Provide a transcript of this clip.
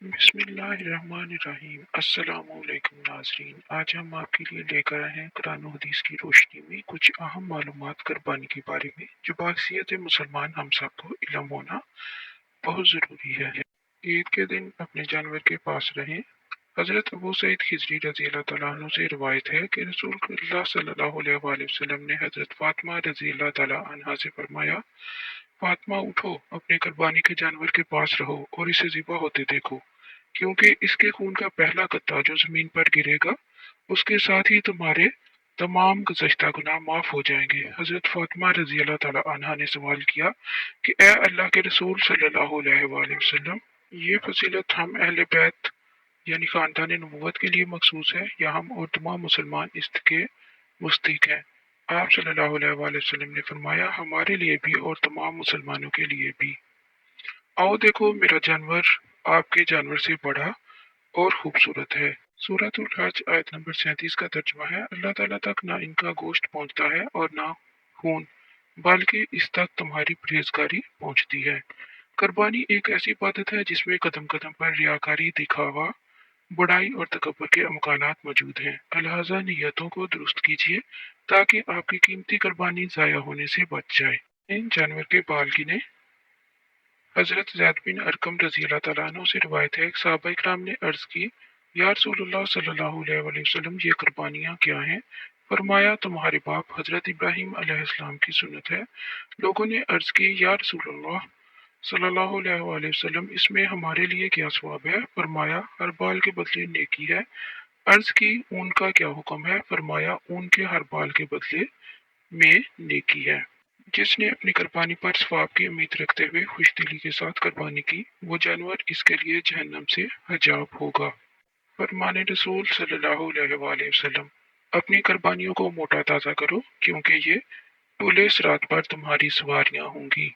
بسم اللہ الرحمن الرحیم۔ السلام علیکم ناظرین، آج ہم آپ کے لیے لے کر آئے ہیں قرآن و حدیث کی روشنی میں کچھ اہم معلومات قربانی کے بارے میں جو باحثیت مسلمان ہم سب کو علم ہونا بہت ضروری ہے۔ عید کے دن اپنے جانور کے پاس رہیں۔ حضرت ابو سعید خضری رضی اللہ تعالیٰ عنہ سے روایت ہے کہ رسول اللہ صلی اللہ علیہ وآلہ وسلم نے حضرت فاطمہ رضی اللہ تعالیٰ عنہا سے فرمایا، فاطمہ اٹھو، اپنے قربانی کے جانور کے پاس رہو اور اسے ذبح ہوتے دیکھو، کیونکہ اس کے خون کا پہلا قطرہ جو زمین پر گرے گا اس کے ساتھ ہی تمہارے تمام گزشتہ گناہ معاف ہو جائیں گے۔ حضرت فاطمہ رضی اللہ تعالیٰ عنہا نے سوال کیا کہ اے اللہ کے رسول صلی اللہ علیہ وآلہ وسلم، یہ فضیلت ہم اہل بیت یعنی خاندان نبوت کے لیے مخصوص ہے یا ہم اور تمام مسلمان اس کے مستحق ہیں؟ آپ صلی اللہ علیہ وآلہ وسلم نے فرمایا، ہمارے لیے بھی اور تمام مسلمانوں کے لیے بھی۔ آؤ دیکھو، میرا جانور آپ کے جانور سے بڑا اور خوبصورت ہے۔ سورۃ الحج آیت نمبر 37 کا ترجمہ ہے، اللہ تعالیٰ تک نہ ان کا گوشت پہنچتا ہے اور نہ خون، بلکہ اس تک تمہاری پرہیزگاری پہنچتی ہے۔ قربانی ایک ایسی عبادت ہے جس میں قدم قدم پر ریاکاری، دکھاوا، بڑائی اور تکبر کے امکانات موجود ہیں۔ لہذا نیتوں کو درست کیجیے تاکہ آپ کی قیمتی قربانی ضائع ہونے سے بچ جائے۔ ان جانور کے بال گنے۔ حضرت زید بن ارقم رضی اللہ تعالیٰ عنہ سے روایت ہے، صحابہ اکرام نے عرض کی، یا رسول اللہ صلی اللہ علیہ وآلہ وسلم، یہ قربانیاں کیا ہیں؟ فرمایا، تمہارے باپ حضرت ابراہیم علیہ السلام کی سنت ہے۔ لوگوں نے عرض کی، یا رسول اللہ صلی اللہ علیہ وآلہ وسلم، اس میں ہمارے لیے کیا ثواب ہے؟ فرمایا، ہر بال کے بدلے نیکی ہے۔ عرض کی، اون کا کیا حکم ہے؟ فرمایا، اون کے ہر بال کے بدلے میں نیکی ہے۔ جس نے اپنی قربانی پر ثواب کی امید رکھتے ہوئے خوش دلی کے ساتھ قربانی کی، وہ جانور اس کے لیے جہنم سے حجاب ہوگا۔ فرمان رسول صلی اللہ علیہ وآلہ وسلم، اپنی قربانیوں کو موٹا تازہ کرو، کیونکہ یہ پل صراط پر تمہاری سواریاں ہوں گی۔